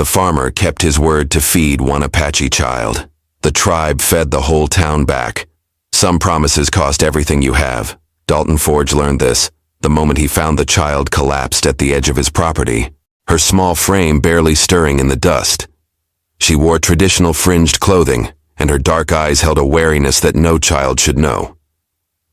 The farmer kept his word to feed one Apache child. The tribe fed the whole town back. Some promises cost everything you have. Dalton Forge learned this the moment he found the child collapsed at the edge of his property, her small frame barely stirring in the dust. She wore traditional fringed clothing, and her dark eyes held a wariness that no child should know.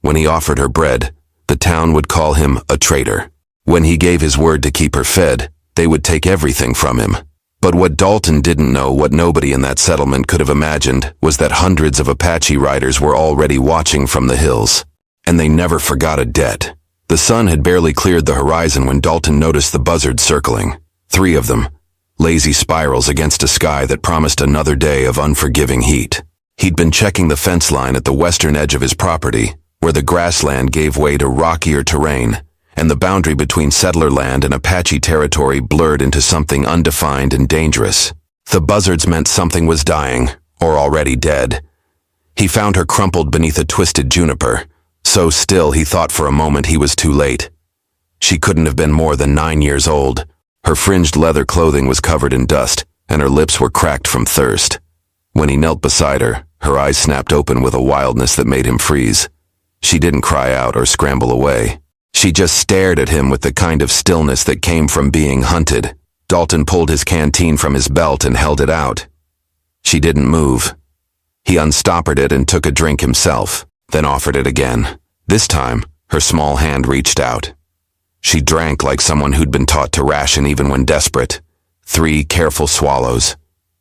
When he offered her bread, the town would call him a traitor. When he gave his word to keep her fed, they would take everything from him. But what Dalton didn't know, what nobody in that settlement could have imagined, was that hundreds of Apache riders were already watching from the hills. And they never forgot a debt. The sun had barely cleared the horizon when Dalton noticed the buzzards circling. 3 of them, lazy spirals against a sky that promised another day of unforgiving heat. He'd been checking the fence line at the western edge of his property, where the grassland gave way to rockier terrain, and the boundary between settler land and Apache territory blurred into something undefined and dangerous. The buzzards meant something was dying, or already dead. He found her crumpled beneath a twisted juniper, so still he thought for a moment he was too late. She couldn't have been more than 9 years old. Her fringed leather clothing was covered in dust, and her lips were cracked from thirst. When he knelt beside her, her eyes snapped open with a wildness that made him freeze. She didn't cry out or scramble away. She just stared at him with the kind of stillness that came from being hunted. Dalton pulled his canteen from his belt and held it out. She didn't move. He unstoppered it and took a drink himself, then offered it again. This time, her small hand reached out. She drank like someone who'd been taught to ration even when desperate. 3 careful swallows,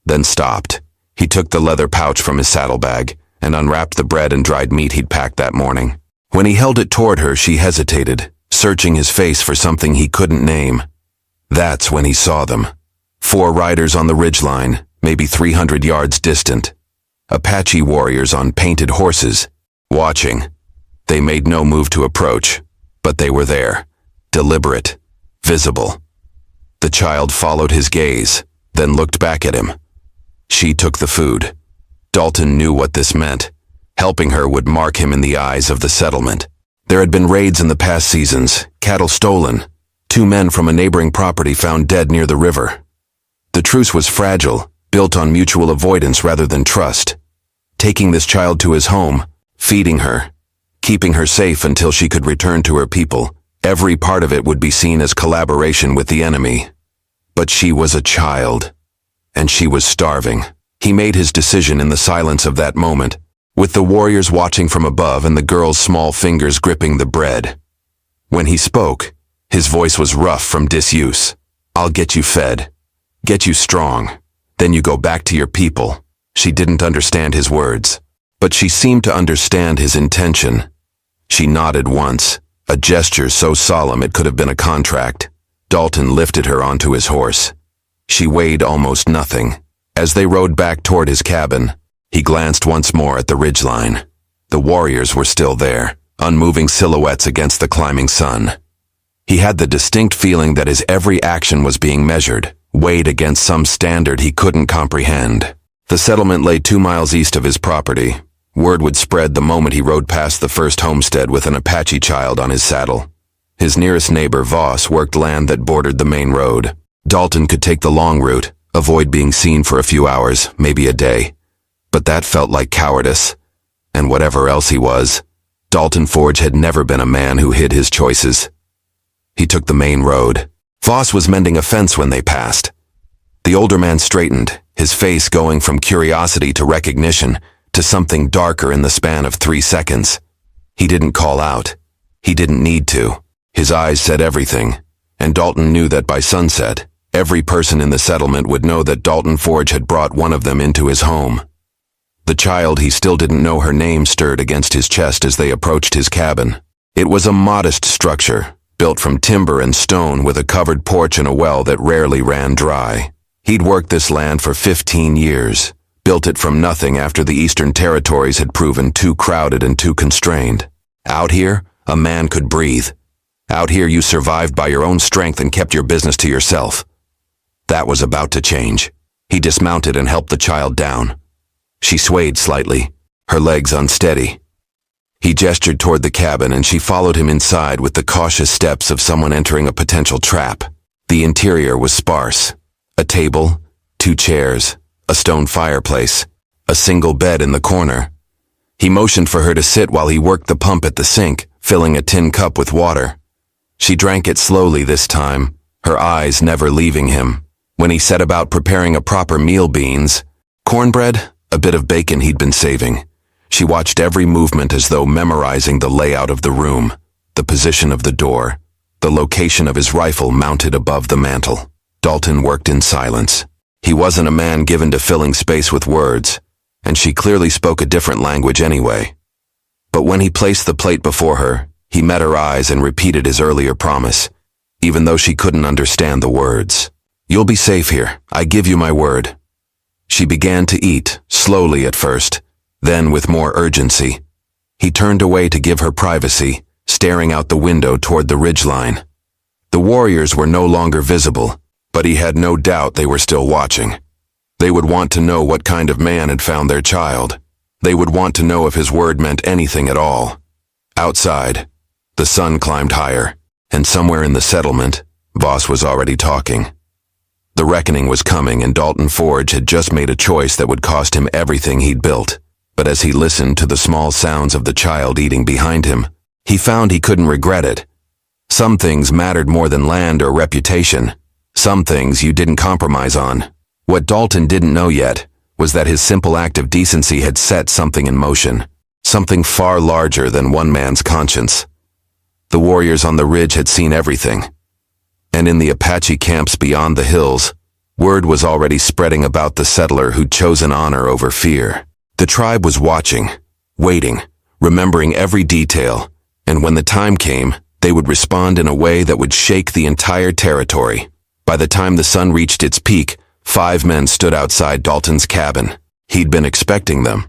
then stopped. He took the leather pouch from his saddlebag and unwrapped the bread and dried meat he'd packed that morning. When he held it toward her, she hesitated, searching his face for something he couldn't name. That's when he saw them. 4 riders on the ridgeline, maybe 300 yards distant. Apache warriors on painted horses, watching. They made no move to approach, but they were there, deliberate, visible. The child followed his gaze, then looked back at him. She took the food. Dalton knew what this meant. Helping her would mark him in the eyes of the settlement. There had been raids in the past seasons, cattle stolen. 2 men from a neighboring property found dead near the river. The truce was fragile, built on mutual avoidance rather than trust. Taking this child to his home, feeding her, keeping her safe until she could return to her people, every part of it would be seen as collaboration with the enemy. But she was a child, and she was starving. He made his decision in the silence of that moment, with the warriors watching from above and the girl's small fingers gripping the bread. When he spoke, his voice was rough from disuse. "I'll get you fed, get you strong, then you go back to your people." She didn't understand his words, but she seemed to understand his intention. She nodded once, a gesture so solemn it could have been a contract. Dalton lifted her onto his horse. She weighed almost nothing. As they rode back toward his cabin, he glanced once more at the ridgeline. The warriors were still there, unmoving silhouettes against the climbing sun. He had the distinct feeling that his every action was being measured, weighed against some standard he couldn't comprehend. The settlement lay 2 miles east of his property. Word would spread the moment he rode past the first homestead with an Apache child on his saddle. His nearest neighbor, Voss, worked land that bordered the main road. Dalton could take the long route, avoid being seen for a few hours, maybe a day. But that felt like cowardice. And whatever else he was, Dalton Forge had never been a man who hid his choices. He took the main road. Voss was mending a fence when they passed. The older man straightened, his face going from curiosity to recognition to something darker in the span of 3 seconds. He didn't call out. He didn't need to. His eyes said everything, and Dalton knew that by sunset, every person in the settlement would know that Dalton Forge had brought one of them into his home. The child he still didn't know her name stirred against his chest as they approached his cabin. It was a modest structure, built from timber and stone with a covered porch and a well that rarely ran dry. He'd worked this land for 15 years, built it from nothing after the Eastern Territories had proven too crowded and too constrained. Out here, a man could breathe. Out here you survived by your own strength and kept your business to yourself. That was about to change. He dismounted and helped the child down. She swayed slightly, her legs unsteady. He gestured toward the cabin and she followed him inside with the cautious steps of someone entering a potential trap. The interior was sparse. A table, 2 chairs, a stone fireplace, a single bed in the corner. He motioned for her to sit while he worked the pump at the sink, filling a tin cup with water. She drank it slowly this time, her eyes never leaving him. When he set about preparing a proper meal, beans, cornbread, a bit of bacon he'd been saving. She watched every movement as though memorizing the layout of the room, the position of the door, the location of his rifle mounted above the mantel. Dalton worked in silence. He wasn't a man given to filling space with words, and she clearly spoke a different language anyway. But when he placed the plate before her, he met her eyes and repeated his earlier promise, even though she couldn't understand the words. "You'll be safe here, I give you my word." She began to eat, slowly at first, then with more urgency. He turned away to give her privacy, staring out the window toward the ridgeline. The warriors were no longer visible, but he had no doubt they were still watching. They would want to know what kind of man had found their child. They would want to know if his word meant anything at all. Outside, the sun climbed higher, and somewhere in the settlement, Voss was already talking. The reckoning was coming, and Dalton Forge had just made a choice that would cost him everything he'd built. But as he listened to the small sounds of the child eating behind him, he found he couldn't regret it. Some things mattered more than land or reputation. Some things you didn't compromise on. What Dalton didn't know yet was that his simple act of decency had set something in motion, something far larger than one man's conscience. The warriors on the ridge had seen everything. And in the Apache camps beyond the hills, word was already spreading about the settler who'd chosen honor over fear. The tribe was watching, waiting, remembering every detail, and when the time came, they would respond in a way that would shake the entire territory. By the time the sun reached its peak, 5 men stood outside Dalton's cabin. He'd been expecting them.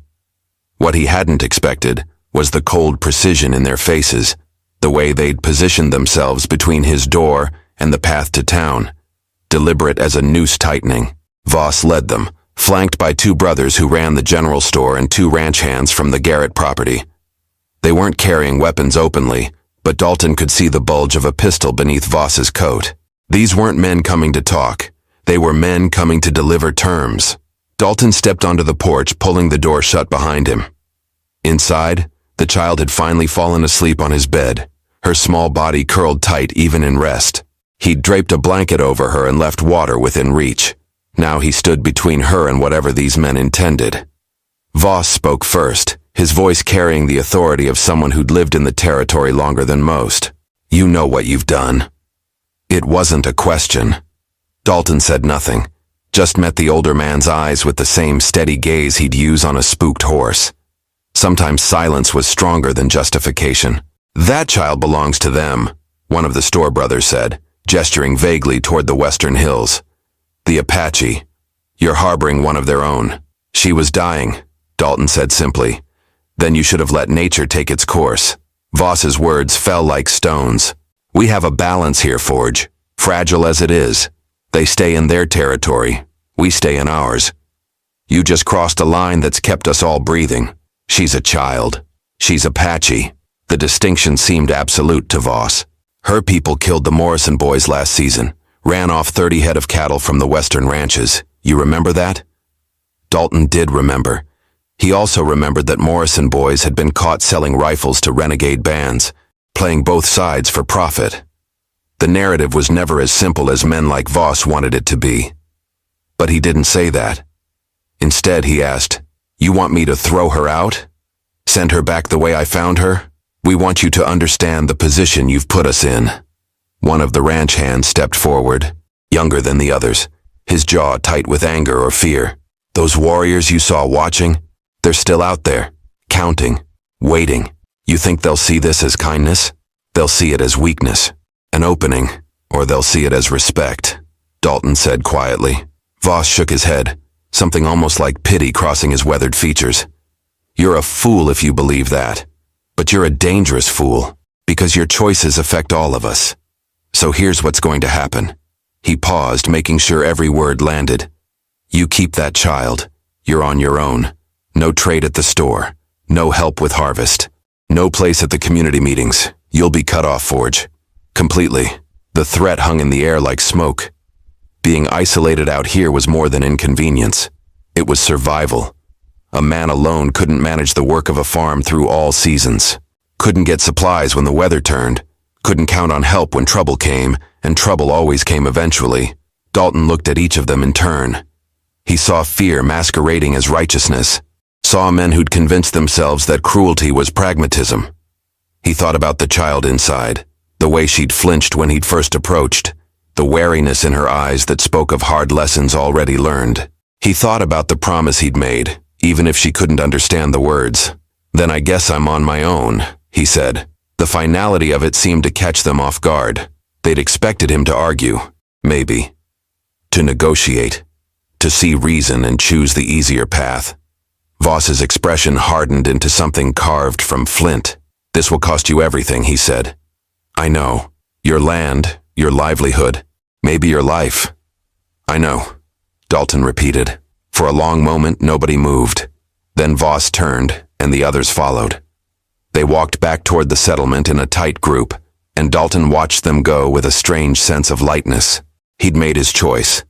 What he hadn't expected was the cold precision in their faces, the way they'd positioned themselves between his door and the path to town, deliberate as a noose tightening. Voss led them, flanked by 2 brothers who ran the general store and 2 ranch hands from the Garrett property. They weren't carrying weapons openly, but Dalton could see the bulge of a pistol beneath Voss's coat. These weren't men coming to talk. They were men coming to deliver terms. Dalton stepped onto the porch, pulling the door shut behind him. Inside, the child had finally fallen asleep on his bed, her small body curled tight even in rest. He'd draped a blanket over her and left water within reach. Now he stood between her and whatever these men intended. Voss spoke first, his voice carrying the authority of someone who'd lived in the territory longer than most. "You know what you've done." It wasn't a question. Dalton said nothing, just met the older man's eyes with the same steady gaze he'd use on a spooked horse. Sometimes silence was stronger than justification. "That child belongs to them," one of the store brothers said, gesturing vaguely toward the western hills. "The Apache. You're harboring one of their own." "She was dying," Dalton said simply. "Then you should have let nature take its course." Voss's words fell like stones. "We have a balance here, Forge. Fragile as it is. They stay in their territory. We stay in ours. You just crossed a line that's kept us all breathing. She's a child. She's Apache." The distinction seemed absolute to Voss. "Her people killed the Morrison boys last season, ran off 30 head of cattle from the western ranches. You remember that?" Dalton did remember. He also remembered that Morrison boys had been caught selling rifles to renegade bands, playing both sides for profit. The narrative was never as simple as men like Voss wanted it to be. But he didn't say that. Instead, he asked, "You want me to throw her out? Send her back the way I found her? We want you to understand the position you've put us in." One of the ranch hands stepped forward, younger than the others, his jaw tight with anger or fear. "Those warriors you saw watching, they're still out there, counting, waiting. You think they'll see this as kindness? They'll see it as weakness, an opening, or they'll see it as respect," Dalton said quietly. Voss shook his head, something almost like pity crossing his weathered features. "You're a fool if you believe that. But you're a dangerous fool, because your choices affect all of us. So here's what's going to happen." He paused, making sure every word landed. "You keep that child. You're on your own. No trade at the store. No help with harvest. No place at the community meetings. You'll be cut off, Forge. Completely." The threat hung in the air like smoke. Being isolated out here was more than inconvenience. It was survival. A man alone couldn't manage the work of a farm through all seasons. Couldn't get supplies when the weather turned. Couldn't count on help when trouble came, and trouble always came eventually. Dalton looked at each of them in turn. He saw fear masquerading as righteousness. Saw men who'd convinced themselves that cruelty was pragmatism. He thought about the child inside, the way she'd flinched when he'd first approached, the wariness in her eyes that spoke of hard lessons already learned. He thought about the promise he'd made, even if she couldn't understand the words. "Then I guess I'm on my own," he said. The finality of it seemed to catch them off guard. They'd expected him to argue, maybe. To negotiate. To see reason and choose the easier path. Voss's expression hardened into something carved from flint. "This will cost you everything," he said. "I know. Your land, your livelihood, maybe your life." "I know," Dalton repeated. For a long moment, nobody moved. Then Voss turned, and the others followed. They walked back toward the settlement in a tight group, and Dalton watched them go with a strange sense of lightness. He'd made his choice,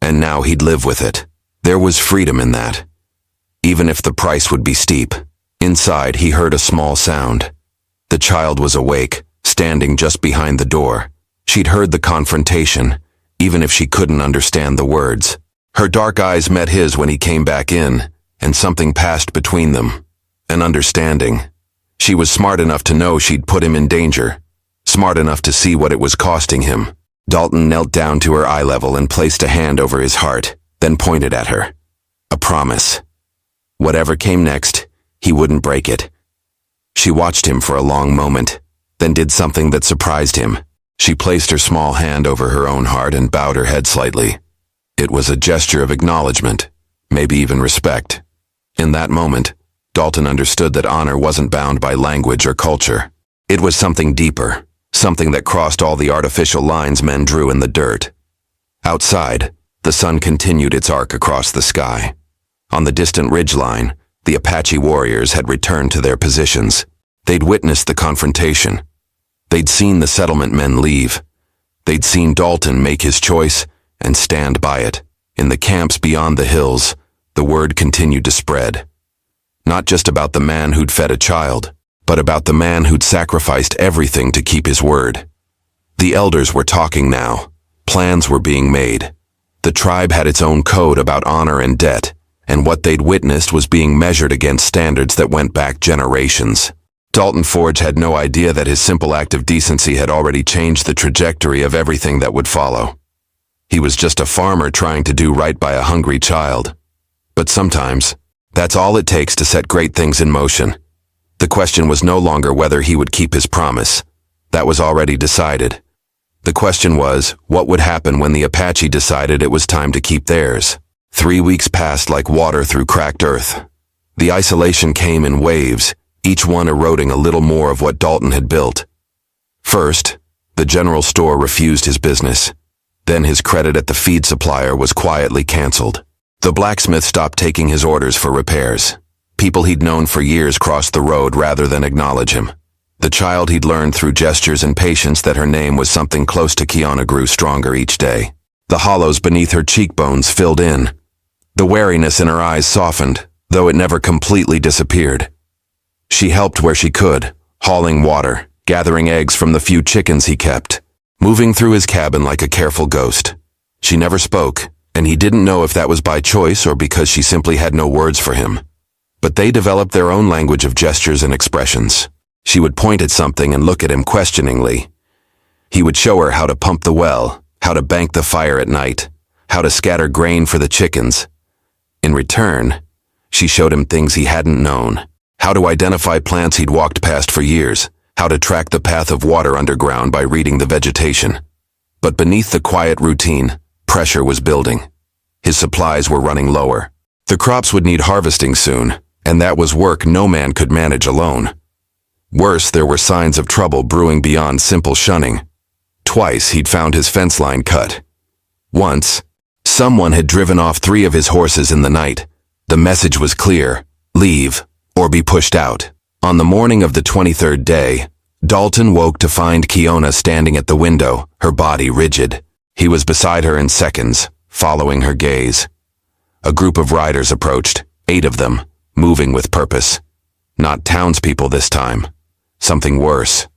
and now he'd live with it. There was freedom in that, even if the price would be steep. Inside, he heard a small sound. The child was awake, standing just behind the door. She'd heard the confrontation, even if she couldn't understand the words. Her dark eyes met his when he came back in, and something passed between them. An understanding. She was smart enough to know she'd put him in danger, smart enough to see what it was costing him. Dalton knelt down to her eye level and placed a hand over his heart, then pointed at her. A promise. Whatever came next, he wouldn't break it. She watched him for a long moment, then did something that surprised him. She placed her small hand over her own heart and bowed her head slightly. It was a gesture of acknowledgement, maybe even respect. In that moment, Dalton understood that honor wasn't bound by language or culture. It was something deeper, something that crossed all the artificial lines men drew in the dirt. Outside, the sun continued its arc across the sky. On the distant ridgeline, the Apache warriors had returned to their positions. They'd witnessed the confrontation. They'd seen the settlement men leave. They'd seen Dalton make his choice and stand by it. In the camps beyond the hills, the word continued to spread. Not just about the man who'd fed a child, but about the man who'd sacrificed everything to keep his word. The elders were talking now. Plans were being made. The tribe had its own code about honor and debt, and what they'd witnessed was being measured against standards that went back generations. Dalton Forge had no idea that his simple act of decency had already changed the trajectory of everything that would follow. He was just a farmer trying to do right by a hungry child. But sometimes, that's all it takes to set great things in motion. The question was no longer whether he would keep his promise. That was already decided. The question was, what would happen when the Apache decided it was time to keep theirs? 3 weeks passed like water through cracked earth. The isolation came in waves, each one eroding a little more of what Dalton had built. First, the general store refused his business. Then his credit at the feed supplier was quietly canceled. The blacksmith stopped taking his orders for repairs. People he'd known for years crossed the road rather than acknowledge him. The child he'd learned through gestures and patience that her name was something close to Kiana grew stronger each day. The hollows beneath her cheekbones filled in. The wariness in her eyes softened, though it never completely disappeared. She helped where she could, hauling water, gathering eggs from the few chickens he kept, moving through his cabin like a careful ghost. She never spoke, and he didn't know if that was by choice or because she simply had no words for him. But they developed their own language of gestures and expressions. She would point at something and look at him questioningly. He would show her how to pump the well, how to bank the fire at night, how to scatter grain for the chickens. In return, she showed him things he hadn't known, how to identify plants he'd walked past for years, how to track the path of water underground by reading the vegetation. But beneath the quiet routine, pressure was building. His supplies were running lower. The crops would need harvesting soon, and that was work no man could manage alone. Worse, there were signs of trouble brewing beyond simple shunning. Twice he'd found his fence line cut. Once, someone had driven off 3 of his horses in the night. The message was clear: leave, or be pushed out. On the morning of the 23rd day, Dalton woke to find Kiona standing at the window, her body rigid. He was beside her in seconds, following her gaze. A group of riders approached, 8 of them, moving with purpose. Not townspeople this time. Something worse.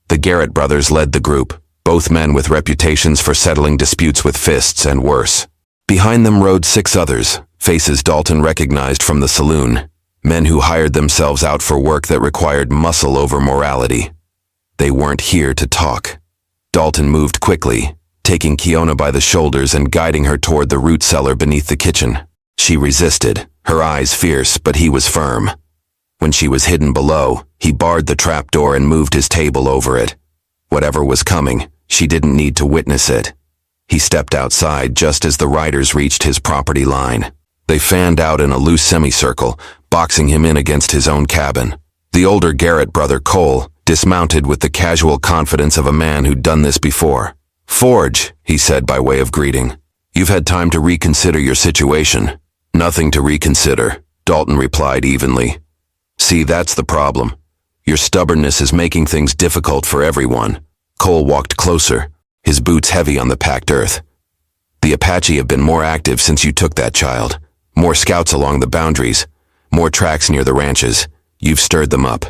The Garrett brothers led the group, both men with reputations for settling disputes with fists and worse. Behind them rode 6 others, faces Dalton recognized from the saloon, men who hired themselves out for work that required muscle over morality. They weren't here to talk. Dalton moved quickly, taking Kiona by the shoulders and guiding her toward the root cellar beneath the kitchen. She resisted, her eyes fierce, but he was firm. When she was hidden below, he barred the trapdoor and moved his table over it. Whatever was coming, she didn't need to witness it. He stepped outside just as the riders reached his property line. They fanned out in a loose semicircle, boxing him in against his own cabin. The older Garrett brother, Cole, dismounted with the casual confidence of a man who'd done this before. "Forge," he said by way of greeting. "You've had time to reconsider your situation." "Nothing to reconsider," Dalton replied evenly. "See, that's the problem. Your stubbornness is making things difficult for everyone." Cole walked closer, his boots heavy on the packed earth. "The Apache have been more active since you took that child. More scouts along the boundaries, more tracks near the ranches. You've stirred them up.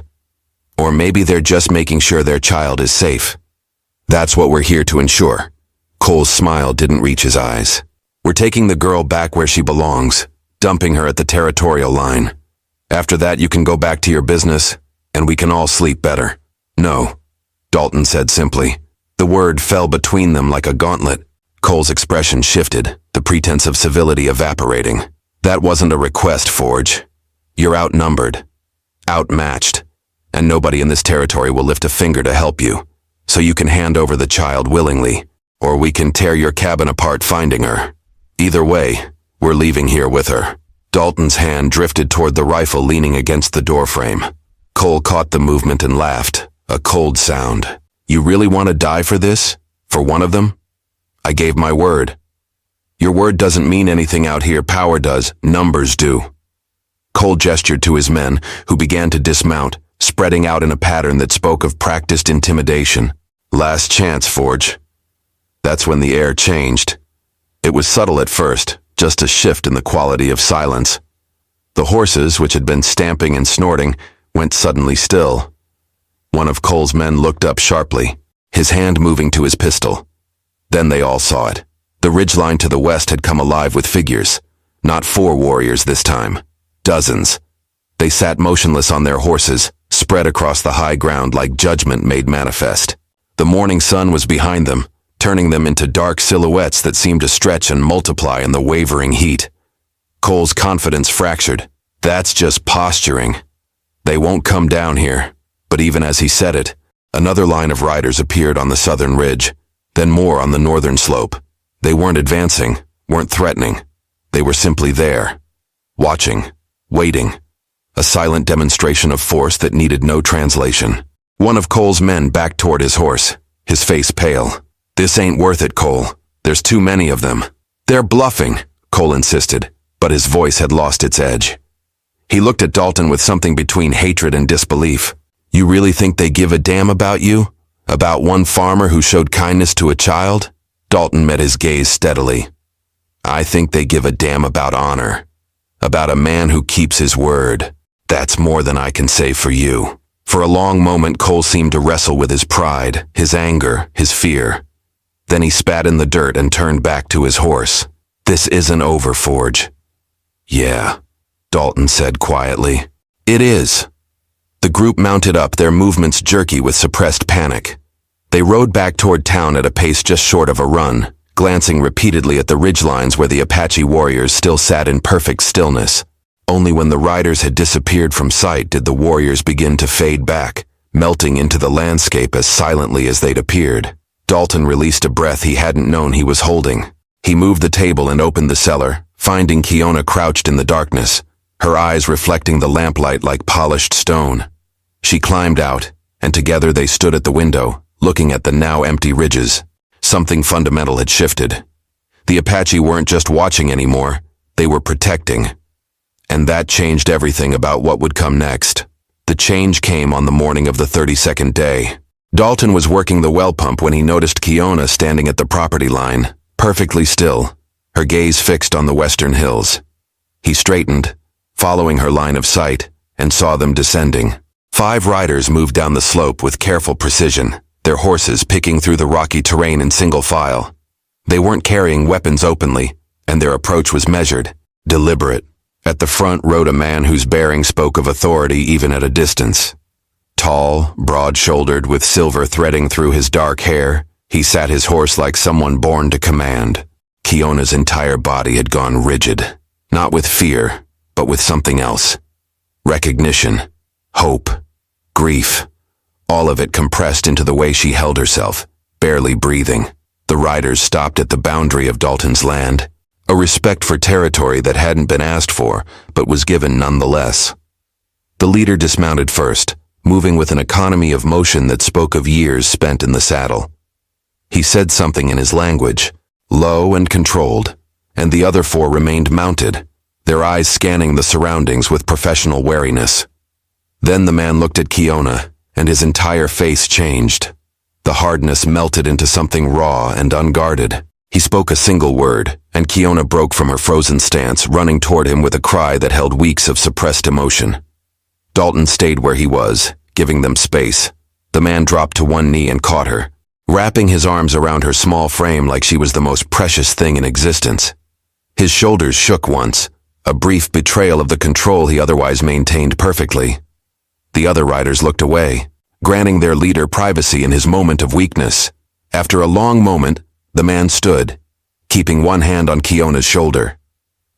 Or maybe they're just making sure their child is safe. That's what we're here to ensure." Cole's smile didn't reach his eyes. "We're taking the girl back where she belongs, dumping her at the territorial line. After that you can go back to your business, and we can all sleep better." "No," Dalton said simply. The word fell between them like a gauntlet. Cole's expression shifted, the pretense of civility evaporating. "That wasn't a request, Forge. You're outnumbered, outmatched, and nobody in this territory will lift a finger to help you. So you can hand over the child willingly, or we can tear your cabin apart finding her. Either way, we're leaving here with her." Dalton's hand drifted toward the rifle leaning against the doorframe. Cole caught the movement and laughed, a cold sound. "You really want to die for this? For one of them?" "I gave my word." "Your word doesn't mean anything out here. Power does. Numbers do." Cole gestured to his men, who began to dismount, spreading out in a pattern that spoke of practiced intimidation. "Last chance, Forge." That's when the air changed. It was subtle at first, just a shift in the quality of silence. The horses, which had been stamping and snorting, went suddenly still. One of Cole's men looked up sharply, his hand moving to his pistol. Then they all saw it. The ridgeline to the west had come alive with figures. Not 4 warriors this time. Dozens. They sat motionless on their horses, spread across the high ground like judgment made manifest. The morning sun was behind them, turning them into dark silhouettes that seemed to stretch and multiply in the wavering heat. Cole's confidence fractured. "That's just posturing. They won't come down here." But even as he said it, another line of riders appeared on the southern ridge, then more on the northern slope. They weren't advancing, weren't threatening. They were simply there, watching, waiting. A silent demonstration of force that needed no translation. One of Cole's men backed toward his horse, his face pale. "This ain't worth it, Cole. There's too many of them." "They're bluffing," Cole insisted, but his voice had lost its edge. He looked at Dalton with something between hatred and disbelief. "You really think they give a damn about you? About one farmer who showed kindness to a child?" Dalton met his gaze steadily. "I think they give a damn about honor. About a man who keeps his word. That's more than I can say for you." For a long moment, Cole seemed to wrestle with his pride, his anger, his fear. Then he spat in the dirt and turned back to his horse. "This isn't over, Forge." "Yeah," Dalton said quietly. "It is." The group mounted up, their movements jerky with suppressed panic. They rode back toward town at a pace just short of a run, glancing repeatedly at the ridgelines where the Apache warriors still sat in perfect stillness. Only when the riders had disappeared from sight did the warriors begin to fade back, melting into the landscape as silently as they'd appeared. Dalton released a breath he hadn't known he was holding. He moved the table and opened the cellar, finding Kiona crouched in the darkness, her eyes reflecting the lamplight like polished stone. She climbed out, and together they stood at the window, looking at the now empty ridges. Something fundamental had shifted. The Apache weren't just watching anymore, they were protecting. And that changed everything about what would come next. The change came on the morning of the 32nd day. Dalton was working the well pump when he noticed Kiona standing at the property line, perfectly still, her gaze fixed on the western hills. He straightened, following her line of sight, and saw them descending. 5 riders moved down the slope with careful precision, their horses picking through the rocky terrain in single file. They weren't carrying weapons openly, and their approach was measured, deliberate. At the front rode a man whose bearing spoke of authority even at a distance. Tall, broad-shouldered, with silver threading through his dark hair, he sat his horse like someone born to command. Kiona's entire body had gone rigid, not with fear, but with something else. Recognition, hope, grief, all of it compressed into the way she held herself, barely breathing. The riders stopped at the boundary of Dalton's land, a respect for territory that hadn't been asked for, but was given nonetheless. The leader dismounted first, moving with an economy of motion that spoke of years spent in the saddle. He said something in his language, low and controlled, and the other 4 remained mounted, their eyes scanning the surroundings with professional wariness. Then the man looked at Kiona, and his entire face changed. The hardness melted into something raw and unguarded. He spoke a single word, and Kiona broke from her frozen stance, running toward him with a cry that held weeks of suppressed emotion. Dalton stayed where he was, giving them space. The man dropped to one knee and caught her, wrapping his arms around her small frame like she was the most precious thing in existence. His shoulders shook once, a brief betrayal of the control he otherwise maintained perfectly. The other riders looked away, granting their leader privacy in his moment of weakness. After a long moment, the man stood, keeping one hand on Kiona's shoulder.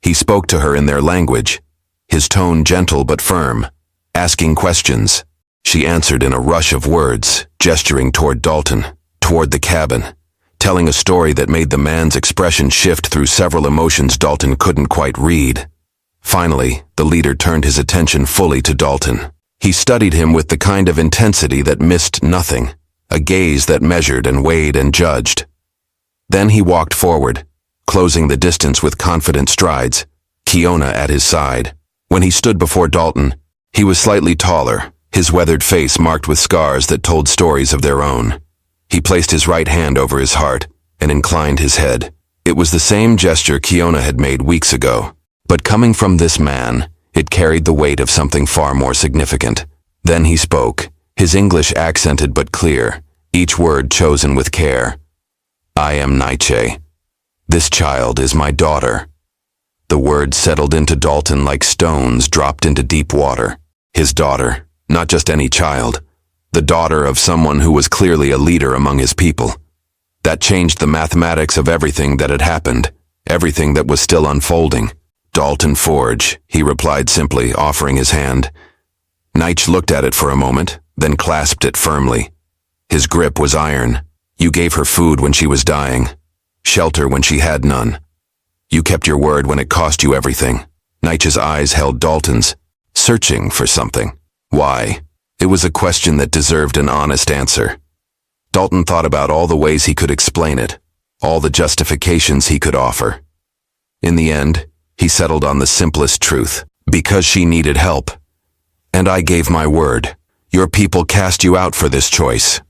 He spoke to her in their language, his tone gentle but firm, asking questions. She answered in a rush of words, gesturing toward Dalton, toward the cabin, telling a story that made the man's expression shift through several emotions Dalton couldn't quite read. Finally, the leader turned his attention fully to Dalton. He studied him with the kind of intensity that missed nothing, a gaze that measured and weighed and judged. Then he walked forward, closing the distance with confident strides, Kiona at his side. When he stood before Dalton, he was slightly taller, his weathered face marked with scars that told stories of their own. He placed his right hand over his heart and inclined his head. It was the same gesture Kiona had made weeks ago, but coming from this man, it carried the weight of something far more significant. Then he spoke, his English accented but clear, each word chosen with care. "I am Nietzsche. This child is my daughter." The words settled into Dalton like stones dropped into deep water. His daughter, not just any child, the daughter of someone who was clearly a leader among his people. That changed the mathematics of everything that had happened, everything that was still unfolding. "Dalton Forge," he replied simply, offering his hand. Nietzsche looked at it for a moment, then clasped it firmly. His grip was iron. "You gave her food when she was dying, shelter when she had none. You kept your word when it cost you everything." Nietzsche's eyes held Dalton's, searching for something. Why? It was a question that deserved an honest answer. Dalton thought about all the ways he could explain it, all the justifications he could offer. In the end, he settled on the simplest truth. Because she needed help. And I gave my word. Your people cast you out for this choice.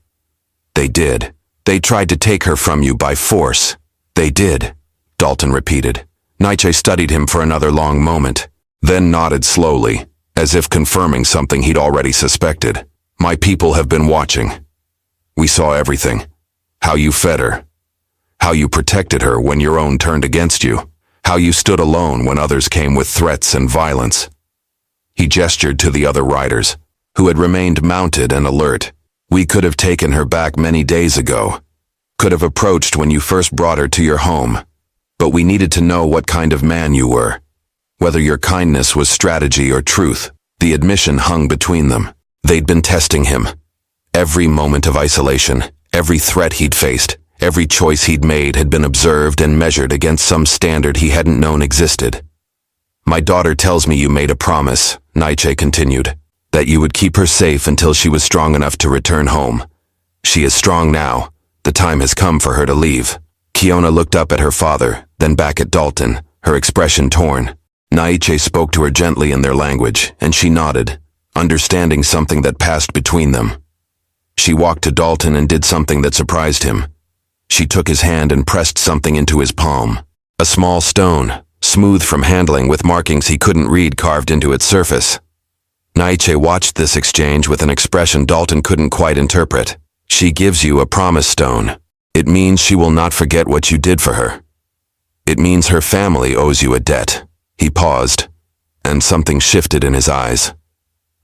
They did. They tried to take her from you by force. They did, Dalton repeated. Nietzsche studied him for another long moment, then nodded slowly, as if confirming something he'd already suspected. My people have been watching. We saw everything. How you fed her. How you protected her when your own turned against you. How you stood alone when others came with threats and violence. He gestured to the other riders, who had remained mounted and alert. We could have taken her back many days ago. Could have approached when you first brought her to your home. But we needed to know what kind of man you were. Whether your kindness was strategy or truth, the admission hung between them. They'd been testing him. Every moment of isolation, every threat he'd faced, every choice he'd made had been observed and measured against some standard he hadn't known existed. My daughter tells me you made a promise, Nietzsche continued, that you would keep her safe until she was strong enough to return home. She is strong now. The time has come for her to leave. Kiona looked up at her father, then back at Dalton, her expression torn. Nietzsche spoke to her gently in their language, and she nodded, understanding something that passed between them. She walked to Dalton and did something that surprised him. She took his hand and pressed something into his palm. A small stone, smooth from handling with markings he couldn't read carved into its surface. Naiche watched this exchange with an expression Dalton couldn't quite interpret. She gives you a promise stone. It means she will not forget what you did for her. It means her family owes you a debt. He paused, and something shifted in his eyes.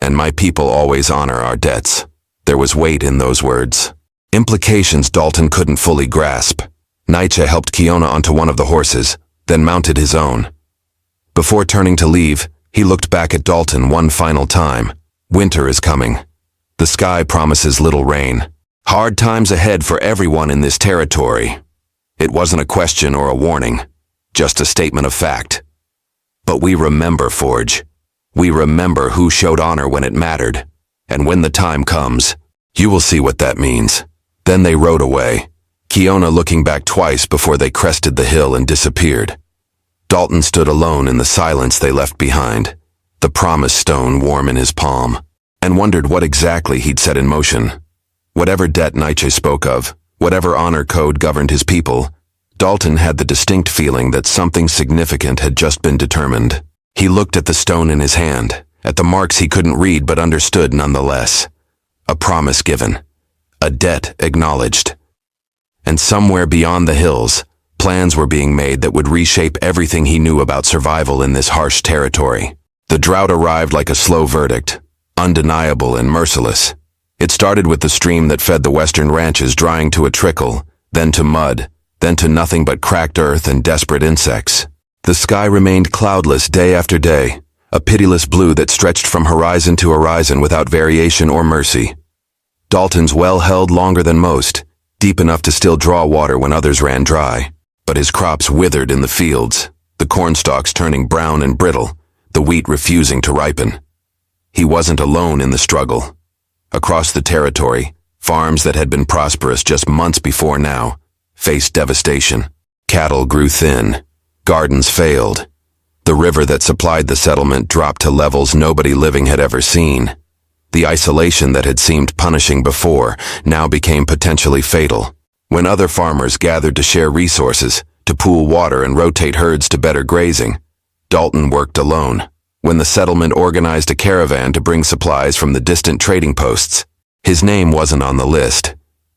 And my people always honor our debts. There was weight in those words. Implications Dalton couldn't fully grasp. Naiche helped Kiona onto one of the horses, then mounted his own. Before turning to leave, he looked back at Dalton one final time. Winter is coming. The sky promises little rain. Hard times ahead for everyone in this territory. It wasn't a question or a warning, just a statement of fact. But we remember, Forge. We remember who showed honor when it mattered. And when the time comes, you will see what that means. Then they rode away, Kiona looking back twice before they crested the hill and disappeared. Dalton stood alone in the silence they left behind, the promise stone warm in his palm, and wondered what exactly he'd set in motion. Whatever debt Naiche spoke of, whatever honor code governed his people, Dalton had the distinct feeling that something significant had just been determined. He looked at the stone in his hand, at the marks he couldn't read but understood nonetheless. A promise given, a debt acknowledged. And somewhere beyond the hills, plans were being made that would reshape everything he knew about survival in this harsh territory. The drought arrived like a slow verdict, undeniable and merciless. It started with the stream that fed the western ranches drying to a trickle, then to mud, then to nothing but cracked earth and desperate insects. The sky remained cloudless day after day, a pitiless blue that stretched from horizon to horizon without variation or mercy. Dalton's well held longer than most, deep enough to still draw water when others ran dry. But his crops withered in the fields, the cornstalks turning brown and brittle, the wheat refusing to ripen. He wasn't alone in the struggle. Across the territory, farms that had been prosperous just months before now faced devastation. Cattle grew thin. Gardens failed. The river that supplied the settlement dropped to levels nobody living had ever seen. The isolation that had seemed punishing before now became potentially fatal. When other farmers gathered to share resources, to pool water and rotate herds to better grazing, Dalton worked alone. When the settlement organized a caravan to bring supplies from the distant trading posts, his name wasn't on the list.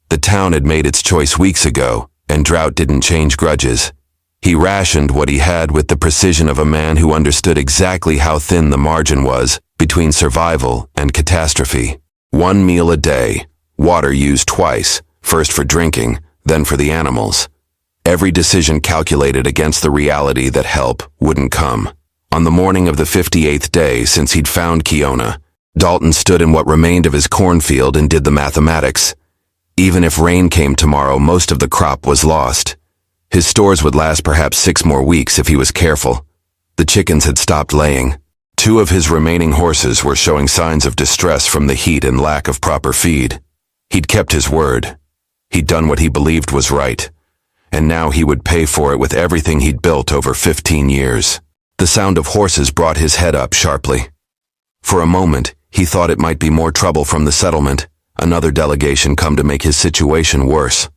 The town had made its choice weeks ago, and drought didn't change grudges. He rationed what he had with the precision of a man who understood exactly how thin the margin was between survival and catastrophe. 1 meal a day, water used twice, first for drinking, then for the animals. Every decision calculated against the reality that help wouldn't come. On the morning of the 58th day since he'd found Kiona, Dalton stood in what remained of his cornfield and did the mathematics. Even if rain came tomorrow, most of the crop was lost. His stores would last perhaps 6 more weeks if he was careful. The chickens had stopped laying. 2 of his remaining horses were showing signs of distress from the heat and lack of proper feed. He'd kept his word. He'd done what he believed was right. And now he would pay for it with everything he'd built over 15 years. The sound of horses brought his head up sharply. For a moment, he thought it might be more trouble from the settlement, another delegation come to make his situation worse.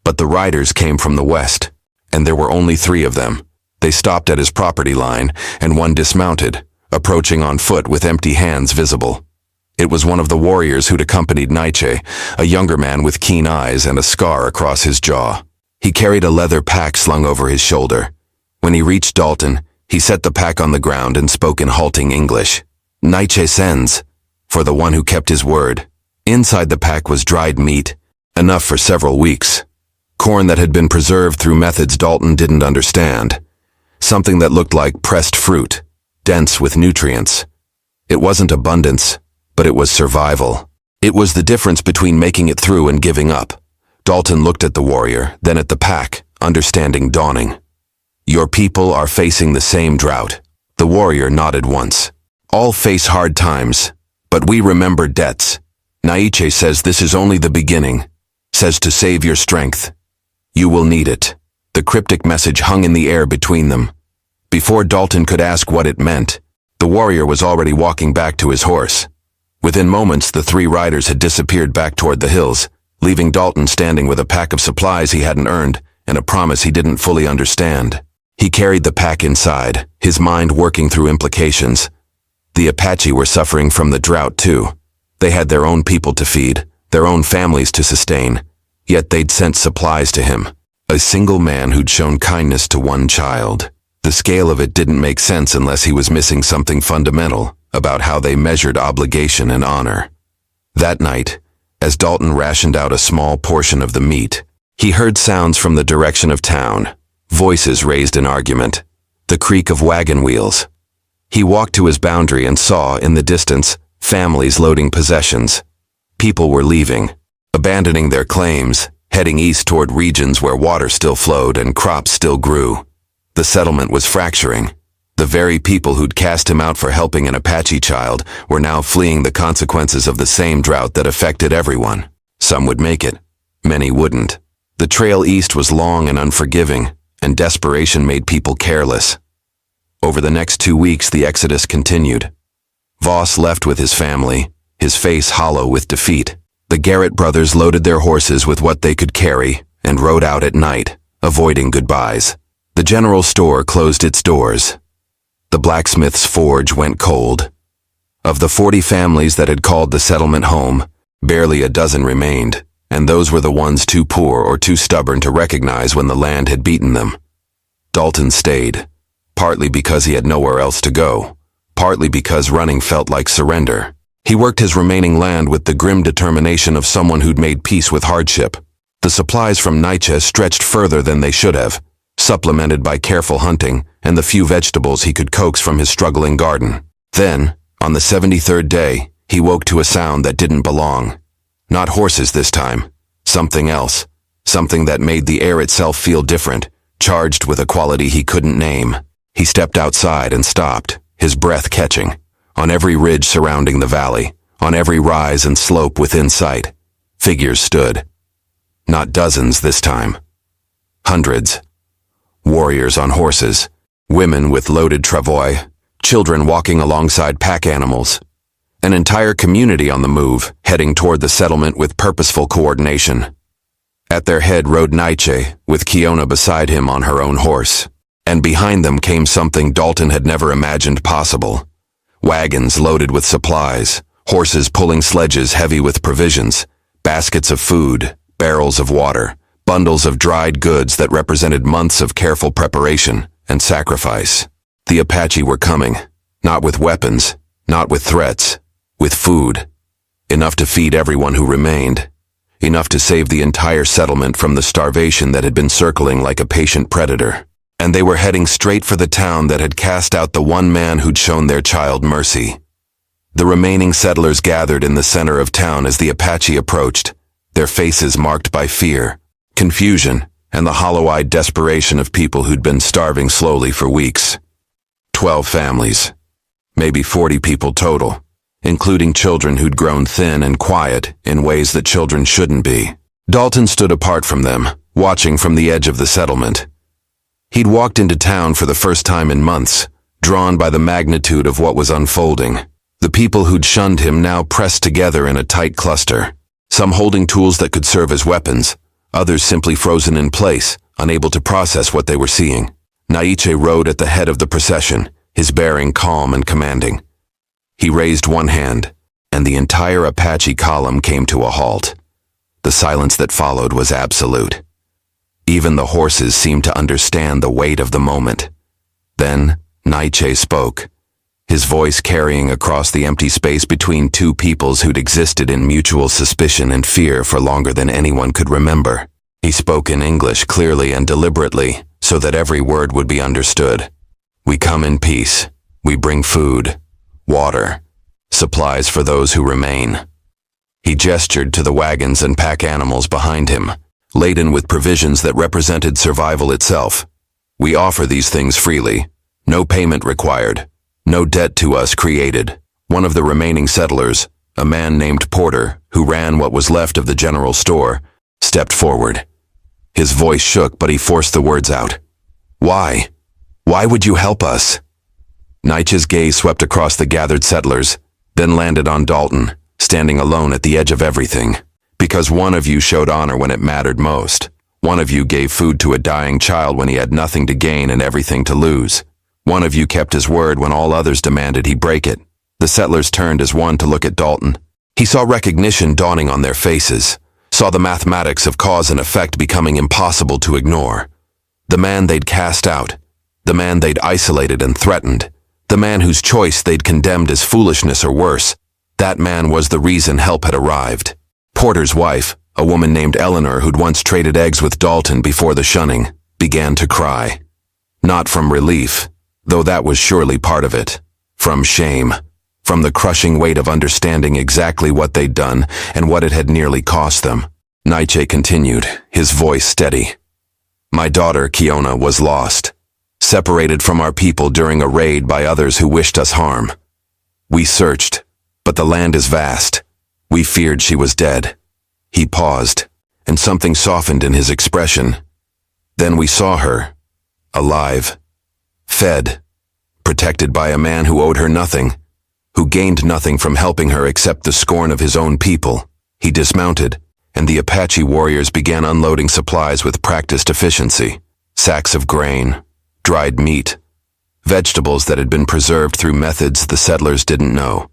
But the riders came from the west, and there were only 3 of them. They stopped at his property line, and one dismounted, approaching on foot with empty hands visible. It was one of the warriors who'd accompanied Naiche, a younger man with keen eyes and a scar across his jaw. He carried a leather pack slung over his shoulder. When he reached Dalton, he set the pack on the ground and spoke in halting English. Naiche sends, for the one who kept his word. Inside the pack was dried meat, enough for several weeks. Corn that had been preserved through methods Dalton didn't understand. Something that looked like pressed fruit, dense with nutrients. It wasn't abundance, but it was survival. It was the difference between making it through and giving up. Dalton looked at the warrior, then at the pack, understanding dawning. Your people are facing the same drought. The warrior nodded once. All face hard times, but we remember debts. Naiche says this is only the beginning, says to save your strength. You will need it. The cryptic message hung in the air between them. Before Dalton could ask what it meant, the warrior was already walking back to his horse. Within moments, the three riders had disappeared back toward the hills, leaving Dalton standing with a pack of supplies he hadn't earned and a promise he didn't fully understand. He carried the pack inside, his mind working through implications. The Apache were suffering from the drought too. They had their own people to feed, their own families to sustain, yet they'd sent supplies to him. A single man who'd shown kindness to one child. The scale of it didn't make sense unless he was missing something fundamental about how they measured obligation and honor. That night, as Dalton rationed out a small portion of the meat, he heard sounds from the direction of town, voices raised in argument, the creak of wagon wheels. He walked to his boundary and saw, in the distance, families loading possessions. People were leaving, abandoning their claims, heading east toward regions where water still flowed and crops still grew. The settlement was fracturing. The very people who'd cast him out for helping an Apache child were now fleeing the consequences of the same drought that affected everyone. Some would make it. Many wouldn't. The trail east was long and unforgiving, and desperation made people careless. Over the next 2 weeks, the exodus continued. Voss left with his family, his face hollow with defeat. The Garrett brothers loaded their horses with what they could carry and rode out at night, avoiding goodbyes. The general store closed its doors. The blacksmith's forge went cold. Of the 40 families that had called the settlement home, barely a dozen remained, and those were the ones too poor or too stubborn to recognize when the land had beaten them. Dalton stayed, partly because he had nowhere else to go, partly because running felt like surrender. He worked his remaining land with the grim determination of someone who'd made peace with hardship. The supplies from Nietzsche stretched further than they should have, supplemented by careful hunting and the few vegetables he could coax from his struggling garden. Then, on the 73rd day, he woke to a sound that didn't belong. Not horses this time. Something else. Something that made the air itself feel different, charged with a quality he couldn't name. He stepped outside and stopped, his breath catching. On every ridge surrounding the valley, on every rise and slope within sight, figures stood. Not dozens this time. Hundreds. Warriors on horses, women with loaded travois, children walking alongside pack animals. An entire community on the move, heading toward the settlement with purposeful coordination. At their head rode Nietzsche, with Kiona beside him on her own horse. And behind them came something Dalton had never imagined possible. Wagons loaded with supplies, horses pulling sledges heavy with provisions, baskets of food, barrels of water, bundles of dried goods that represented months of careful preparation and sacrifice. The Apache were coming, not with weapons, not with threats, with food. Enough to feed everyone who remained. Enough to save the entire settlement from the starvation that had been circling like a patient predator. And they were heading straight for the town that had cast out the one man who'd shown their child mercy. The remaining settlers gathered in the center of town as the Apache approached, their faces marked by fear, confusion, and the hollow-eyed desperation of people who'd been starving slowly for weeks. 12 families, maybe 40 people total, including children who'd grown thin and quiet in ways that children shouldn't be. Dalton stood apart from them, watching from the edge of the settlement. He'd walked into town for the first time in months, drawn by the magnitude of what was unfolding. The people who'd shunned him now pressed together in a tight cluster, some holding tools that could serve as weapons, others simply frozen in place, unable to process what they were seeing. Nietzsche rode at the head of the procession, his bearing calm and commanding. He raised one hand, and the entire Apache column came to a halt. The silence that followed was absolute. Even the horses seemed to understand the weight of the moment. Then, Nietzsche spoke, his voice carrying across the empty space between two peoples who'd existed in mutual suspicion and fear for longer than anyone could remember. He spoke in English clearly and deliberately, so that every word would be understood. We come in peace. We bring food, water, supplies for those who remain. He gestured to the wagons and pack animals behind him, laden with provisions that represented survival itself. We offer these things freely. No payment required. No debt to us created. One of the remaining settlers, a man named Porter, who ran what was left of the general store, stepped forward. His voice shook, but he forced the words out. Why? Why would you help us? Nietzsche's gaze swept across the gathered settlers, then landed on Dalton, standing alone at the edge of everything. Because one of you showed honor when it mattered most. One of you gave food to a dying child when he had nothing to gain and everything to lose. One of you kept his word when all others demanded he break it. The settlers turned as one to look at Dalton. He saw recognition dawning on their faces, saw the mathematics of cause and effect becoming impossible to ignore. The man they'd cast out, the man they'd isolated and threatened, the man whose choice they'd condemned as foolishness or worse, that man was the reason help had arrived. Porter's wife, a woman named Eleanor who'd once traded eggs with Dalton before the shunning, began to cry. Not from relief, though that was surely part of it. From shame. From the crushing weight of understanding exactly what they'd done and what it had nearly cost them. Nietzsche continued, his voice steady. My daughter, Kiona, was lost. Separated from our people during a raid by others who wished us harm. We searched, but the land is vast. We feared she was dead. He paused, and something softened in his expression. Then we saw her, alive, fed, protected by a man who owed her nothing, who gained nothing from helping her except the scorn of his own people. He dismounted, and the Apache warriors began unloading supplies with practiced efficiency. Sacks of grain, dried meat, vegetables that had been preserved through methods the settlers didn't know.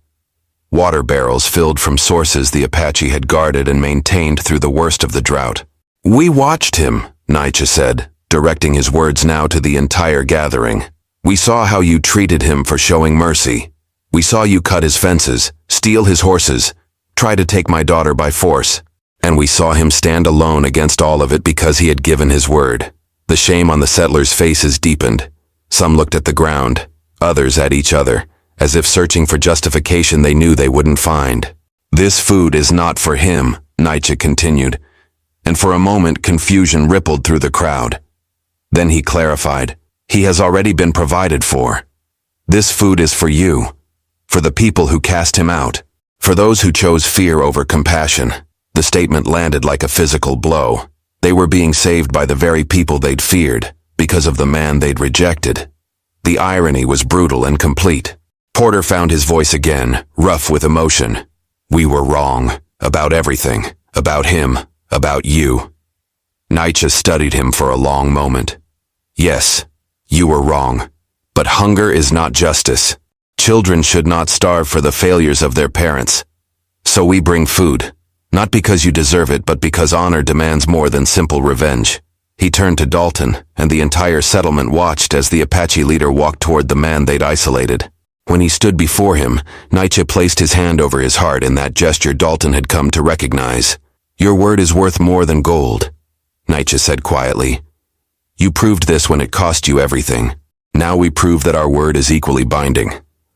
Water barrels filled from sources the Apache had guarded and maintained through the worst of the drought. We watched him, Nietzsche said, directing his words now to the entire gathering. We saw how you treated him for showing mercy. We saw you cut his fences, steal his horses, try to take my daughter by force. And we saw him stand alone against all of it because he had given his word. The shame on the settlers' faces deepened. Some looked at the ground, others at each other, as if searching for justification they knew they wouldn't find. This food is not for him, Nietzsche continued, and for a moment confusion rippled through the crowd. Then he clarified, he has already been provided for. This food is for you, for the people who cast him out, for those who chose fear over compassion. The statement landed like a physical blow. They were being saved by the very people they'd feared, because of the man they'd rejected. The irony was brutal and complete. Porter found his voice again, rough with emotion. We were wrong, about everything, about him, about you. Nietzsche studied him for a long moment. Yes, you were wrong, but hunger is not justice. Children should not starve for the failures of their parents. So we bring food. Not because you deserve it, but because honor demands more than simple revenge. He turned to Dalton, and the entire settlement watched as the Apache leader walked toward the man they'd isolated. When he stood before him, Nietzsche placed his hand over his heart in that gesture Dalton had come to recognize. Your word is worth more than gold, Nietzsche said quietly. You proved this when it cost you everything. Now we prove that our word is equally binding.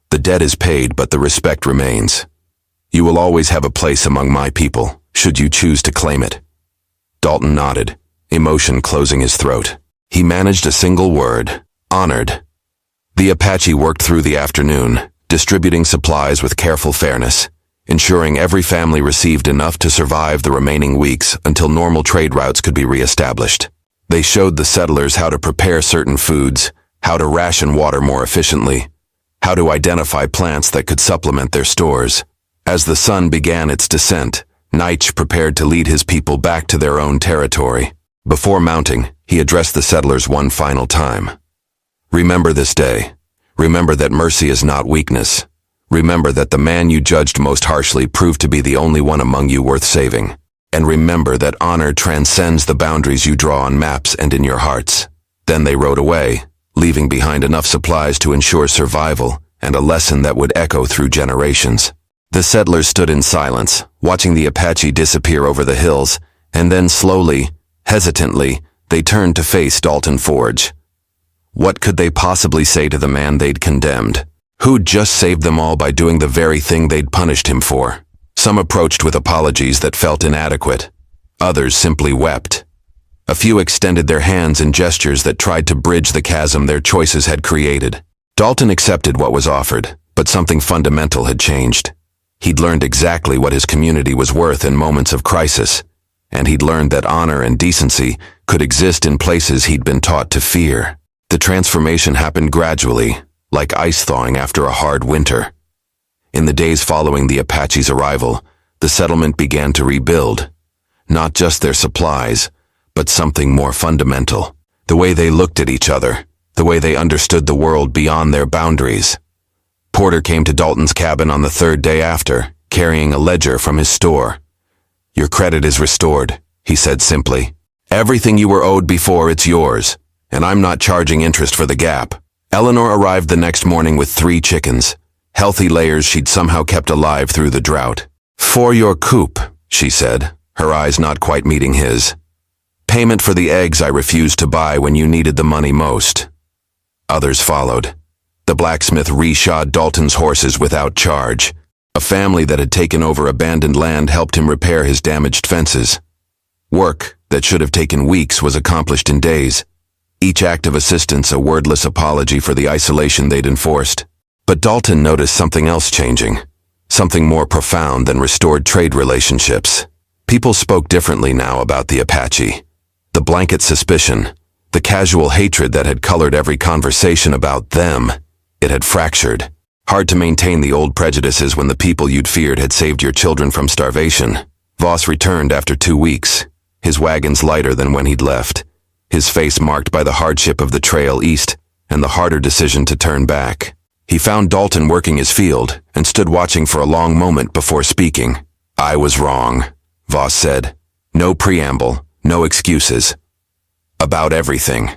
The debt is paid, but the respect remains. You will always have a place among my people, should you choose to claim it. Dalton nodded, emotion closing his throat. He managed a single word, honored. The Apache worked through the afternoon, distributing supplies with careful fairness, ensuring every family received enough to survive the remaining weeks until normal trade routes could be reestablished. They showed the settlers how to prepare certain foods, how to ration water more efficiently, how to identify plants that could supplement their stores. As the sun began its descent, Nietzsche prepared to lead his people back to their own territory. Before mounting, he addressed the settlers one final time. Remember this day. Remember that mercy is not weakness. Remember that the man you judged most harshly proved to be the only one among you worth saving. And remember that honor transcends the boundaries you draw on maps and in your hearts. Then they rode away, leaving behind enough supplies to ensure survival and a lesson that would echo through generations. The settlers stood in silence, watching the Apache disappear over the hills, and then slowly, hesitantly, they turned to face Dalton Forge. What could they possibly say to the man they'd condemned? Who'd just saved them all by doing the very thing they'd punished him for? Some approached with apologies that felt inadequate. Others simply wept. A few extended their hands in gestures that tried to bridge the chasm their choices had created. Dalton accepted what was offered, but something fundamental had changed. He'd learned exactly what his community was worth in moments of crisis, and he'd learned that honor and decency could exist in places he'd been taught to fear. The transformation happened gradually, like ice thawing after a hard winter. In the days following the Apache's arrival, the settlement began to rebuild. Not just their supplies, but something more fundamental. The way they looked at each other, the way they understood the world beyond their boundaries. Porter came to Dalton's cabin on the third day after, carrying a ledger from his store. "Your credit is restored," he said simply. "Everything you were owed before, it's yours, and I'm not charging interest for the gap." Eleanor arrived the next morning with 3 chickens, healthy layers she'd somehow kept alive through the drought. "For your coop," she said, her eyes not quite meeting his. "Payment for the eggs I refused to buy when you needed the money most." Others followed. The blacksmith reshod Dalton's horses without charge. A family that had taken over abandoned land helped him repair his damaged fences. Work that should have taken weeks was accomplished in days. Each act of assistance a wordless apology for the isolation they'd enforced. But Dalton noticed something else changing, something more profound than restored trade relationships. People spoke differently now about the Apache. The blanket suspicion, the casual hatred that had colored every conversation about them, it had fractured. Hard to maintain the old prejudices when the people you'd feared had saved your children from starvation. Voss returned after 2 weeks, his wagons lighter than when he'd left, his face marked by the hardship of the trail east and the harder decision to turn back. He found Dalton working his field and stood watching for a long moment before speaking. "I was wrong," Voss said. No preamble, no excuses. About everything.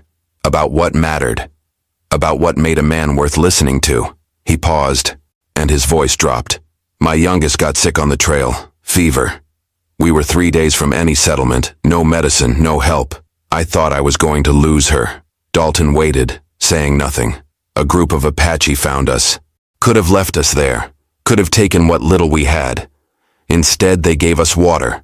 About what mattered. About what made a man worth listening to. He paused, and his voice dropped. "My youngest got sick on the trail. Fever. We were 3 days from any settlement, no medicine, no help. I thought I was going to lose her." Dalton waited, saying nothing. "A group of Apache found us. Could have left us there. Could have taken what little we had. Instead, they gave us water.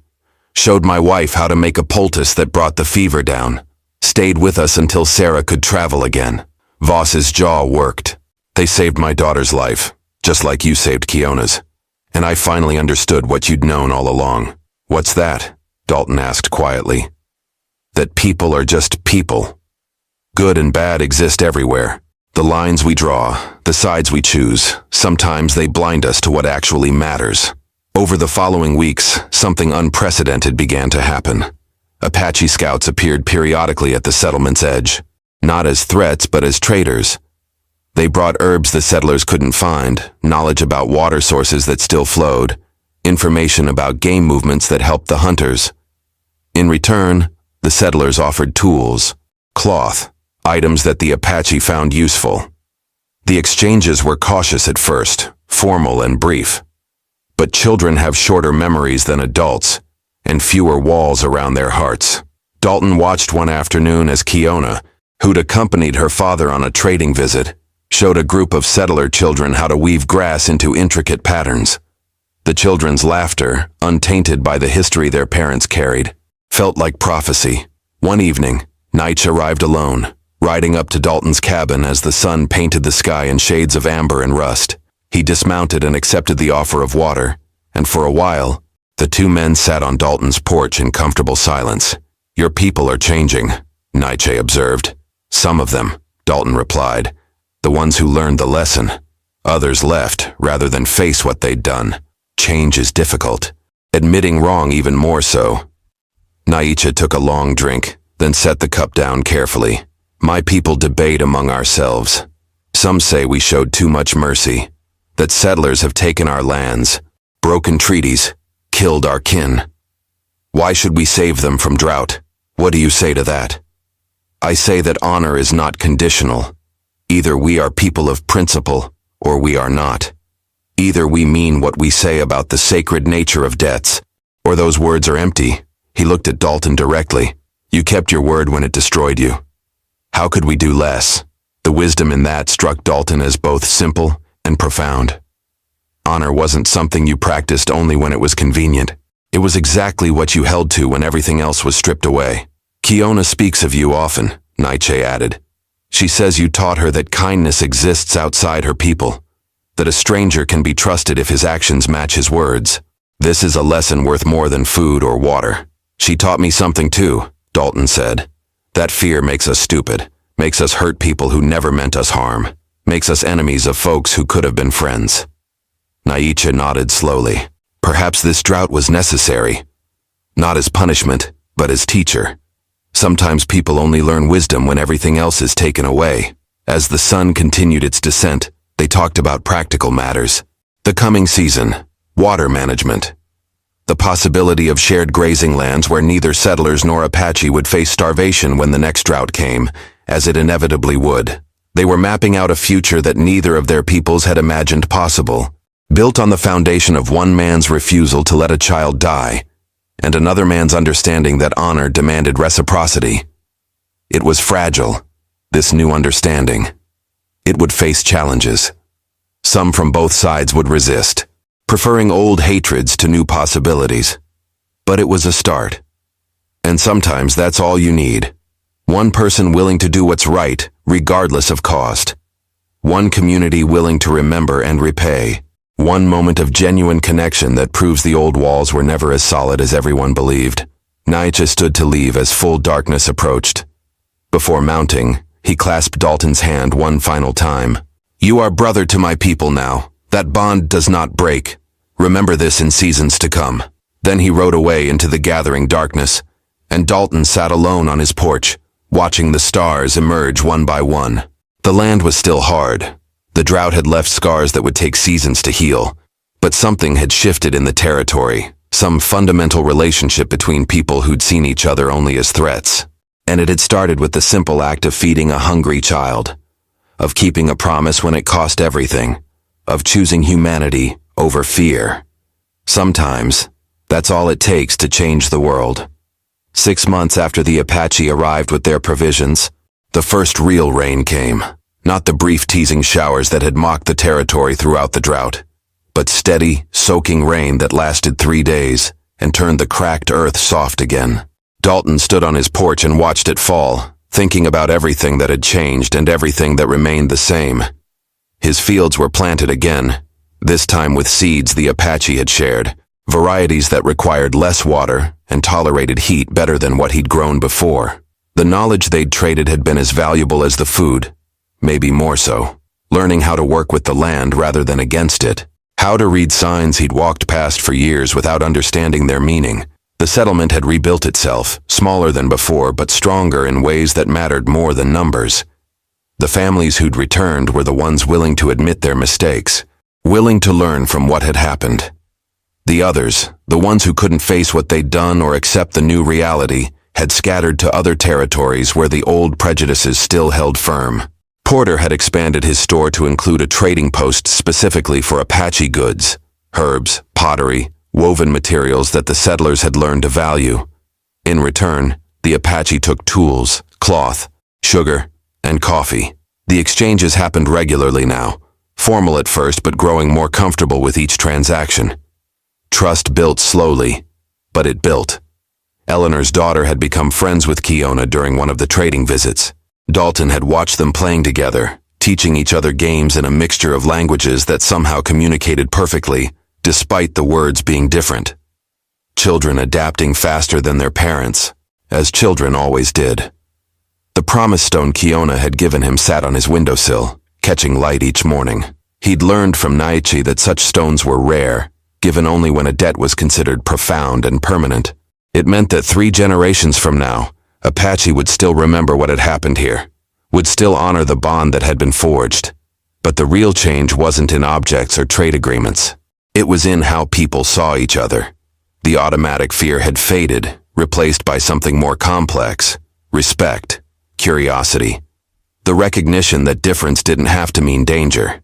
Showed my wife how to make a poultice that brought the fever down. Stayed with us until Sarah could travel again." Voss's jaw worked. "They saved my daughter's life, just like you saved Kiona's. And I finally understood what you'd known all along." "What's that?" Dalton asked quietly. "That people are just people. Good and bad exist everywhere. The lines we draw, the sides we choose, sometimes they blind us to what actually matters." Over the following weeks, something unprecedented began to happen. Apache scouts appeared periodically at the settlement's edge, not as threats but as traders. They brought herbs the settlers couldn't find, knowledge about water sources that still flowed, information about game movements that helped the hunters. In return, the settlers offered tools, cloth, items that the Apache found useful. The exchanges were cautious at first, formal and brief. But children have shorter memories than adults, and fewer walls around their hearts. Dalton watched one afternoon as Kiona, who'd accompanied her father on a trading visit, showed a group of settler children how to weave grass into intricate patterns. The children's laughter, untainted by the history their parents carried, felt like prophecy. One evening, Nige arrived alone, riding up to Dalton's cabin as the sun painted the sky in shades of amber and rust. He dismounted and accepted the offer of water, and for a while, the 2 men sat on Dalton's porch in comfortable silence. "Your people are changing," Nige observed. "Some of them," Dalton replied. "The ones who learned the lesson. Others left rather than face what they'd done. Change is difficult. Admitting wrong even more so." Naicha took a long drink, then set the cup down carefully. "My people debate among ourselves. Some say we showed too much mercy, that settlers have taken our lands, broken treaties, killed our kin. Why should we save them from drought? What do you say to that?" "I say that honor is not conditional. Either we are people of principle, or we are not. Either we mean what we say about the sacred nature of debts, or those words are empty." He looked at Dalton directly. "You kept your word when it destroyed you. How could we do less?" The wisdom in that struck Dalton as both simple and profound. Honor wasn't something you practiced only when it was convenient. It was exactly what you held to when everything else was stripped away. "Kiona speaks of you often," Naiche added. "She says you taught her that kindness exists outside her people, that a stranger can be trusted if his actions match his words. This is a lesson worth more than food or water." "She taught me something too," Dalton said. "That fear makes us stupid, makes us hurt people who never meant us harm, makes us enemies of folks who could have been friends." Naicha nodded slowly. Perhaps this drought was necessary. Not as punishment, but as teacher. Sometimes people only learn wisdom when everything else is taken away. As the sun continued its descent, they talked about practical matters. The coming season, water management. The possibility of shared grazing lands where neither settlers nor Apache would face starvation when the next drought came, as it inevitably would. They were mapping out a future that neither of their peoples had imagined possible, built on the foundation of one man's refusal to let a child die, and another man's understanding that honor demanded reciprocity. It was fragile, this new understanding. It would face challenges. Some from both sides would resist, preferring old hatreds to new possibilities. But it was a start. And sometimes that's all you need. One person willing to do what's right, regardless of cost. One community willing to remember and repay. One moment of genuine connection that proves the old walls were never as solid as everyone believed. Naicha stood to leave as full darkness approached. Before mounting, he clasped Dalton's hand one final time. "You are brother to my people now. That bond does not break. Remember this in seasons to come." Then he rode away into the gathering darkness, and Dalton sat alone on his porch, watching the stars emerge one by one. The land was still hard. The drought had left scars that would take seasons to heal, but something had shifted in the territory, some fundamental relationship between people who'd seen each other only as threats. And it had started with the simple act of feeding a hungry child, of keeping a promise when it cost everything, of choosing humanity over fear. Sometimes, that's all it takes to change the world. 6 months after the Apache arrived with their provisions, the first real rain came. Not the brief teasing showers that had mocked the territory throughout the drought, but steady, soaking rain that lasted 3 days and turned the cracked earth soft again. Dalton stood on his porch and watched it fall, thinking about everything that had changed and everything that remained the same. His fields were planted again, this time with seeds the Apache had shared, varieties that required less water and tolerated heat better than what he'd grown before. The knowledge they'd traded had been as valuable as the food, maybe more so. Learning how to work with the land rather than against it. How to read signs he'd walked past for years without understanding their meaning. The settlement had rebuilt itself, smaller than before but stronger in ways that mattered more than numbers. The families who'd returned were the ones willing to admit their mistakes, willing to learn from what had happened. The others, the ones who couldn't face what they'd done or accept the new reality, had scattered to other territories where the old prejudices still held firm. Porter had expanded his store to include a trading post specifically for Apache goods, herbs, pottery, woven materials that the settlers had learned to value. In return, the Apache took tools, cloth, sugar, and coffee. The exchanges happened regularly now, formal at first but growing more comfortable with each transaction. Trust built slowly, but it built. Eleanor's daughter had become friends with Kiona during one of the trading visits. Dalton had watched them playing together, teaching each other games in a mixture of languages that somehow communicated perfectly, despite the words being different. Children adapting faster than their parents, as children always did. The promise stone Kiona had given him sat on his windowsill, catching light each morning. He'd learned from Naichi that such stones were rare, given only when a debt was considered profound and permanent. It meant that 3 generations from now, Apache would still remember what had happened here, would still honor the bond that had been forged. But the real change wasn't in objects or trade agreements. It was in how people saw each other. The automatic fear had faded, replaced by something more complex: respect, curiosity, the recognition that difference didn't have to mean danger.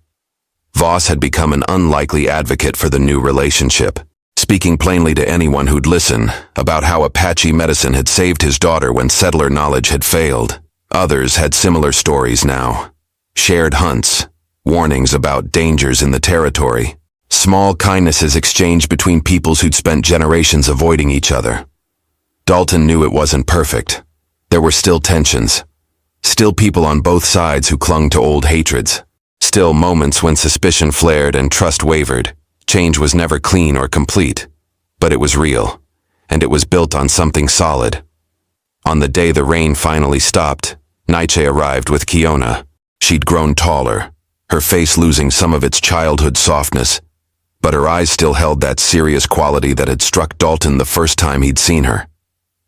Voss had become an unlikely advocate for the new relationship, speaking plainly to anyone who'd listen about how Apache medicine had saved his daughter when settler knowledge had failed. Others had similar stories now. Shared hunts, warnings about dangers in the territory, small kindnesses exchanged between peoples who'd spent generations avoiding each other. Dalton knew it wasn't perfect. There were still tensions. Still people on both sides who clung to old hatreds. Still moments when suspicion flared and trust wavered. Change was never clean or complete, but it was real, and it was built on something solid. On the day the rain finally stopped, Naiche arrived with Kiona. She'd grown taller, her face losing some of its childhood softness, but her eyes still held that serious quality that had struck Dalton the first time he'd seen her.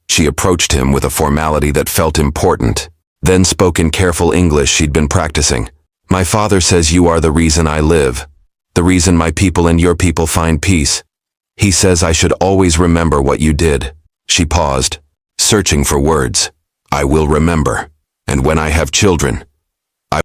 She approached him with a formality that felt important, then spoke in careful English she'd been practicing. "My father says you are the reason I live, the reason my people and your people find peace. He says I should always remember what you did." She paused, searching for words. "I will remember. And when I have children,